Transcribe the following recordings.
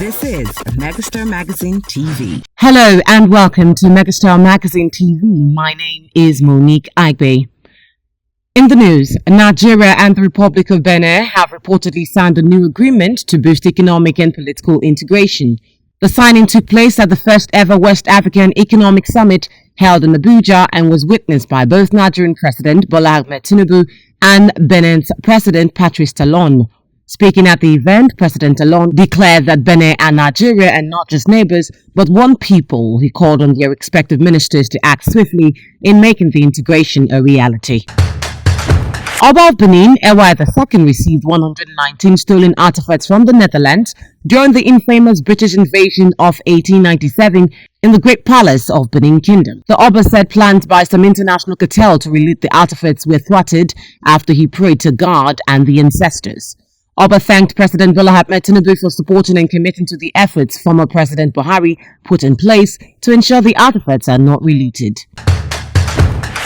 This is Megastar Magazine TV. Hello and welcome to Megastar Magazine TV. My name is Monique Agbe. In the news, Nigeria and the Republic of Benin have reportedly signed a new agreement to boost economic and political integration. The signing took place at the first ever West African Economic Summit held in Abuja and was witnessed by both Nigerian President Bola Ahmed Tinubu and Benin's President Patrice Talon. Speaking at the event, President Talon declared that Benin and Nigeria are not just neighbors, but one people. He called on their respective ministers to act swiftly in making the integration a reality. Oba of Benin, Ewa II, received 119 stolen artifacts from the Netherlands during the infamous British invasion of 1897 in the Great Palace of Benin Kingdom. The Oba said plans by some international cartel to reloot the artifacts were thwarted after he prayed to God and the ancestors. Oba thanked President Bola Ahmed Tinubu for supporting and committing to the efforts former President Buhari put in place to ensure the artifacts are not relooted.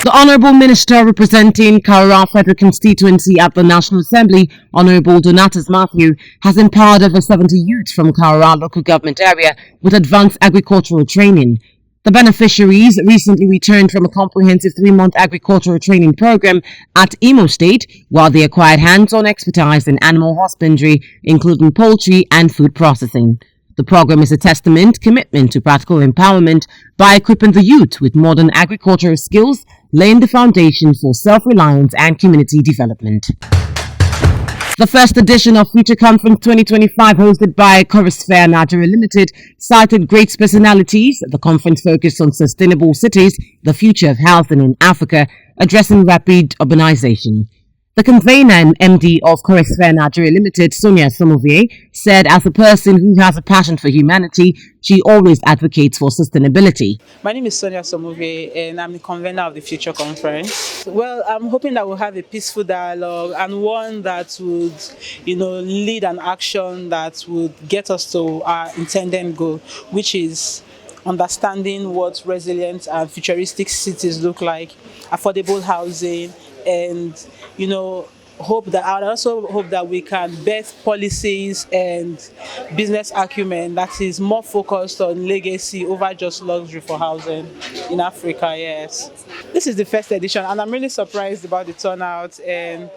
The Honourable Minister representing Kaura Federal Constituency at the National Assembly, Honourable Donatus Matthew, has empowered over 70 youths from Kaura local government area with advanced agricultural training. The beneficiaries recently returned from a comprehensive 3-month agricultural training program at Imo State, while they acquired hands-on expertise in animal husbandry, including poultry and food processing. The program is a commitment to practical empowerment by equipping the youth with modern agricultural skills, laying the foundation for self-reliance and community development. The first edition of Future Conference 2025, hosted by Chorisphere Nigeria Limited, cited great personalities. The conference focused on sustainable cities, the future of housing in Africa, addressing rapid urbanization. The convener and MD of Chorisphere Nigeria Limited, Sonia Somovie, said as a person who has a passion for humanity, she always advocates for sustainability. My name is Sonia Somovie and I'm the convener of the Future Conference. Well, I'm hoping that we'll have a peaceful dialogue and one that would, lead an action that would get us to our intended goal, which is understanding what resilient and futuristic cities look like, affordable housing, and I also hope that we can birth policies and business acumen that is more focused on legacy over just luxury for housing in Africa. Yes, this is the first edition, and I'm really surprised about the turnout. And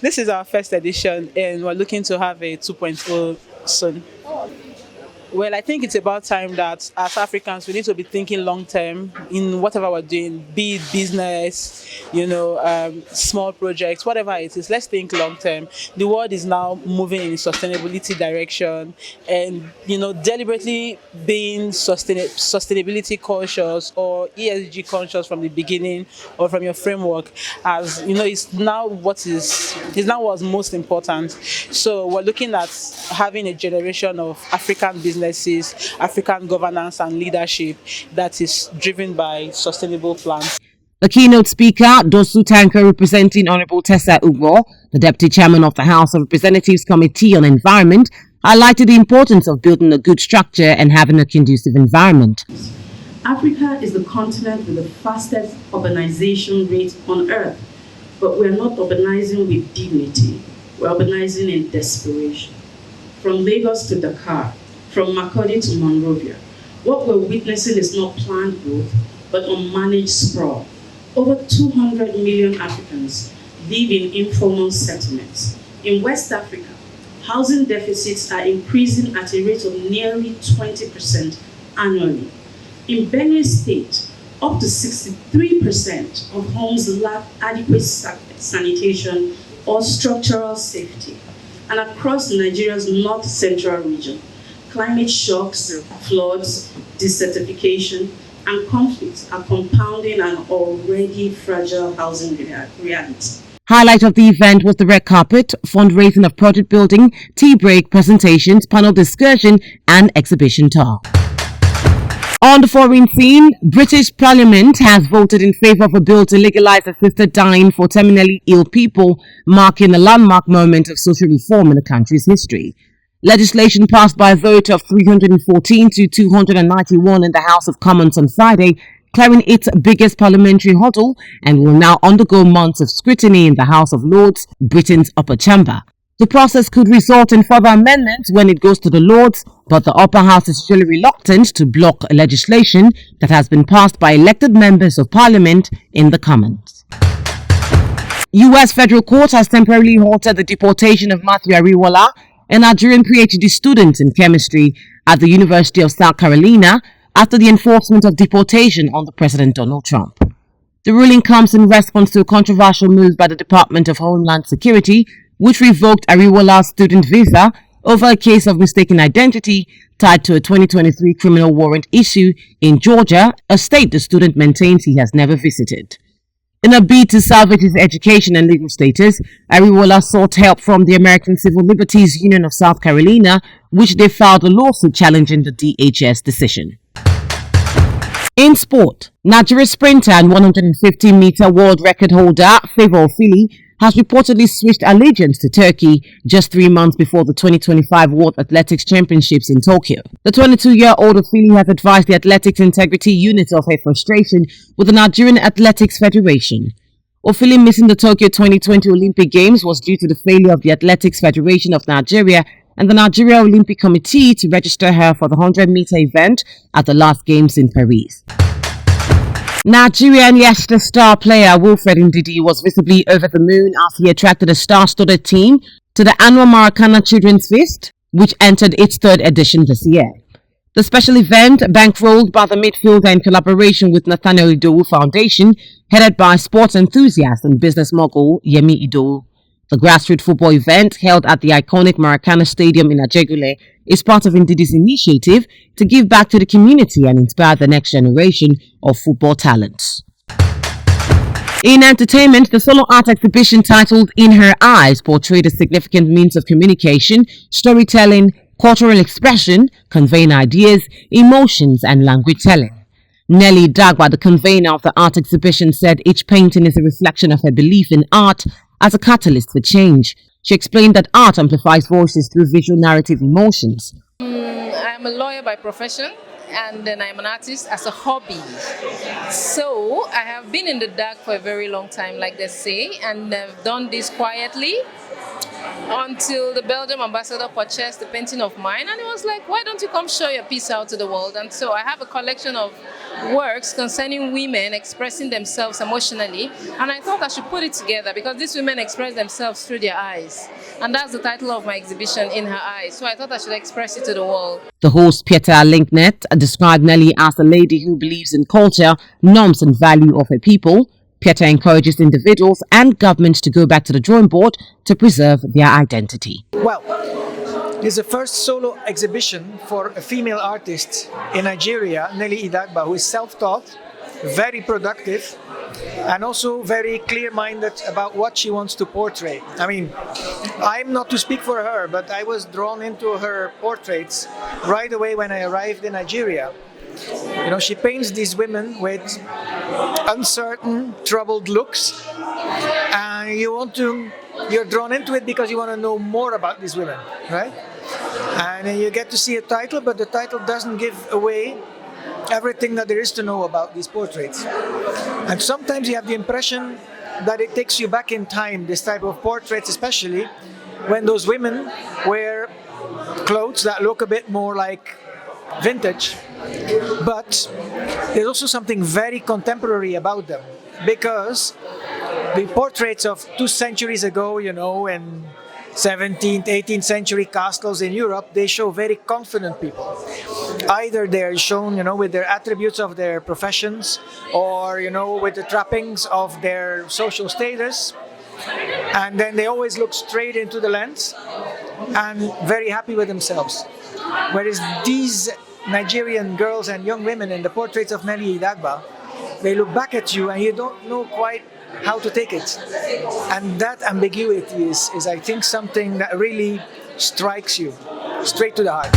this is our first edition, and we're looking to have a 2.0 soon. Well, I think it's about time that as Africans, we need to be thinking long term in whatever we're doing, be it business, small projects, whatever it is. Let's think long term. The world is now moving in sustainability direction, and deliberately being sustainability conscious or ESG conscious from the beginning or from your framework, as is now what's most important. So we're looking at having a generation of African businesses, African governance and leadership that is driven by sustainable plans. The keynote speaker, Dosu Tanko, representing Honorable Tessa Ugbo, the Deputy Chairman of the House of Representatives Committee on Environment, highlighted the importance of building a good structure and having a conducive environment. Africa is the continent with the fastest urbanization rate on earth, but we're not urbanizing with dignity. We're urbanizing in desperation. From Lagos to Dakar, from Makurdi to Monrovia, what we're witnessing is not planned growth, but unmanaged sprawl. Over 200 million Africans live in informal settlements. In West Africa, housing deficits are increasing at a rate of nearly 20% annually. In Benue State, up to 63% of homes lack adequate sanitation or structural safety. And across Nigeria's north-central region, climate shocks, floods, desertification, and conflicts are compounding an already fragile housing reality. Highlight of the event was the red carpet, fundraising of project building, tea break, presentations, panel discussion, and exhibition tour. On the foreign scene, British Parliament has voted in favour of a bill to legalise assisted dying for terminally ill people, marking a landmark moment of social reform in the country's history. Legislation passed by a vote of 314 to 291 in the House of Commons on Friday, clearing its biggest parliamentary hurdle, and will now undergo months of scrutiny in the House of Lords, Britain's upper chamber. The process could result in further amendments when it goes to the Lords, but the upper house is usually reluctant to block legislation that has been passed by elected members of parliament in the Commons. U.S. federal court has temporarily halted the deportation of Matthew Ariwola, a Nigerian PhD student in chemistry at the University of South Carolina, after the enforcement of deportation under President Donald Trump. The ruling comes in response to a controversial move by the Department of Homeland Security, which revoked Ariwola's student visa over a case of mistaken identity tied to a 2023 criminal warrant issue in Georgia, a state the student maintains he has never visited. In a bid to salvage his education and legal status, Ariwola sought help from the American Civil Liberties Union of South Carolina, which they filed a lawsuit challenging the DHS decision. In sport, Nigeria sprinter and 150-meter world record holder Favour Ofili has reportedly switched allegiance to Turkey just 3 months before the 2025 World Athletics Championships in Tokyo. The 22-year-old Ofili has advised the Athletics Integrity Unit of her frustration with the Nigerian Athletics Federation. Ofili missing the Tokyo 2020 Olympic Games was due to the failure of the Athletics Federation of Nigeria and the Nigeria Olympic Committee to register her for the 100-meter event at the last Games in Paris. Nigerian Leicester star player Wilfred Ndidi was visibly over the moon as he attracted a star-studded team to the annual Maracana Children's Feast, which entered its third edition this year. The special event, bankrolled by the midfielder in collaboration with Nathaniel Idowu Foundation, headed by sports enthusiast and business mogul Yemi Idowu. The grassroots football event, held at the iconic Maracana Stadium in Ajegule, is part of Ndidi's initiative to give back to the community and inspire the next generation of football talents. In entertainment, the solo art exhibition titled In Her Eyes portrayed a significant means of communication, storytelling, cultural expression, conveying ideas, emotions, and language telling. Nelly Dagba, the convener of the art exhibition, said each painting is a reflection of her belief in art as a catalyst for change. She explained that art amplifies voices through visual narrative emotions. I'm a lawyer by profession, and then I'm an artist as a hobby. So I have been in the dark for a very long time, like they say, and I've done this quietly until the Belgium ambassador purchased the painting of mine, and it was like, why don't you come show your piece out to the world? And so I have a collection of works concerning women expressing themselves emotionally, and I thought I should put it together because these women express themselves through their eyes, and that's the title of my exhibition, In Her Eyes. So I thought I should express it to the world. The host, Peter Linknet, described Nelly as a lady who believes in culture, norms and value of her people. Peter encourages individuals and governments to go back to the drawing board to preserve their identity. Well, this is the first solo exhibition for a female artist in Nigeria, Nelly Idagba, who is self-taught, very productive, and also very clear-minded about what she wants to portray. I mean, I'm not to speak for her, but I was drawn into her portraits right away when I arrived in Nigeria. You know, she paints these women with uncertain, troubled looks, and you're drawn into it because you want to know more about these women, right? And then you get to see a title, but the title doesn't give away everything that there is to know about these portraits. And sometimes you have the impression that it takes you back in time, this type of portraits, especially when those women wear clothes that look a bit more like vintage, but there's also something very contemporary about them, because the portraits of 2 centuries ago, you know, in 17th, 18th century castles in Europe, they show very confident people. Either they're shown, you know, with their attributes of their professions, or, you know, with the trappings of their social status, and then they always look straight into the lens and very happy with themselves. Whereas these Nigerian girls and young women in the portraits of Nelly Idagba, they look back at you and you don't know quite how to take it. And that ambiguity is I think, something that really strikes you straight to the heart.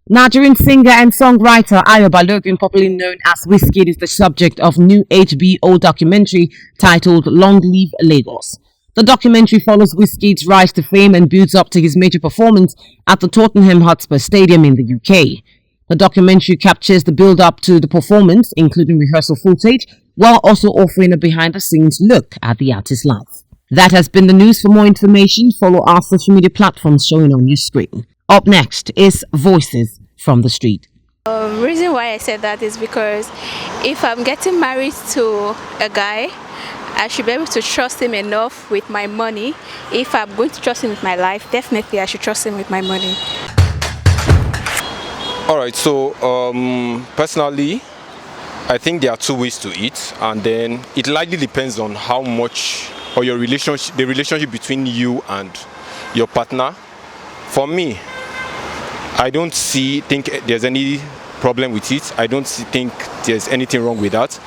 Nigerian singer and songwriter Ayo Balogun, popularly known as Wizkid, is the subject of new HBO documentary titled Long Live Lagos. The documentary follows Wizkid's rise to fame and builds up to his major performance at the Tottenham Hotspur Stadium in the UK. The documentary captures the build-up to the performance, including rehearsal footage, while also offering a behind-the-scenes look at the artist's life. That has been the news. For more information, follow our social media platforms showing on your screen. Up next is Voices from the Street. Reason why I said that is because if I'm getting married to a guy, I should be able to trust him enough with my money. If I'm going to trust him with my life, definitely I should trust him with my money. All right, so personally, I think there are two ways to it, and then it likely depends on how much, or your relationship, the relationship between you and your partner. For me, I don't think there's any problem with it. I don't think there's anything wrong with that.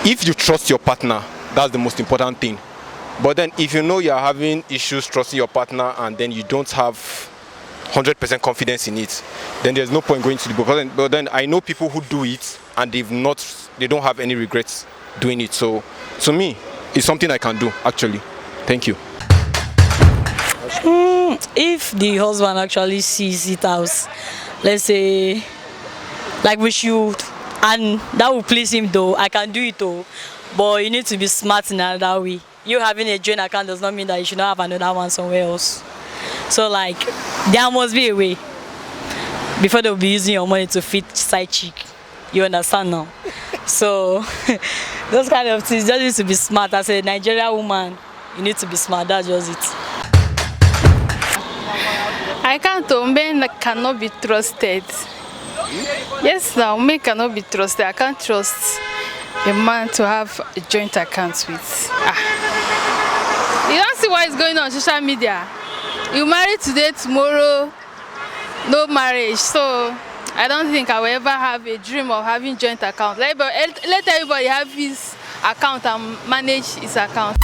If you trust your partner, that's the most important thing. But then if you know you're having issues trusting your partner and then you don't have 100% confidence in it, then there's no point going to the book. But then I know people who do it and they don't have any regrets doing it. So to me, it's something I can do, actually. Thank you. If the husband actually sees it as, let's say, like we should, and that will please him though, I can do it though, but you need to be smart in another way. You having a joint account does not mean that you should not have another one somewhere else. So like, there must be a way before they'll be using your money to feed side chick. You understand now? So those kind of things, just need to be smart. As a Nigerian woman, you need to be smart. That's just it. I can't. Men cannot be trusted. Yes, now men cannot be trusted. I can't trust a man to have a joint account with. You don't see what is going on social media. You marry today, tomorrow, no marriage. So I don't think I will ever have a dream of having joint account. Let everybody have his account and manage his account.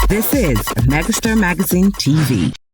This is Megastar Magazine TV.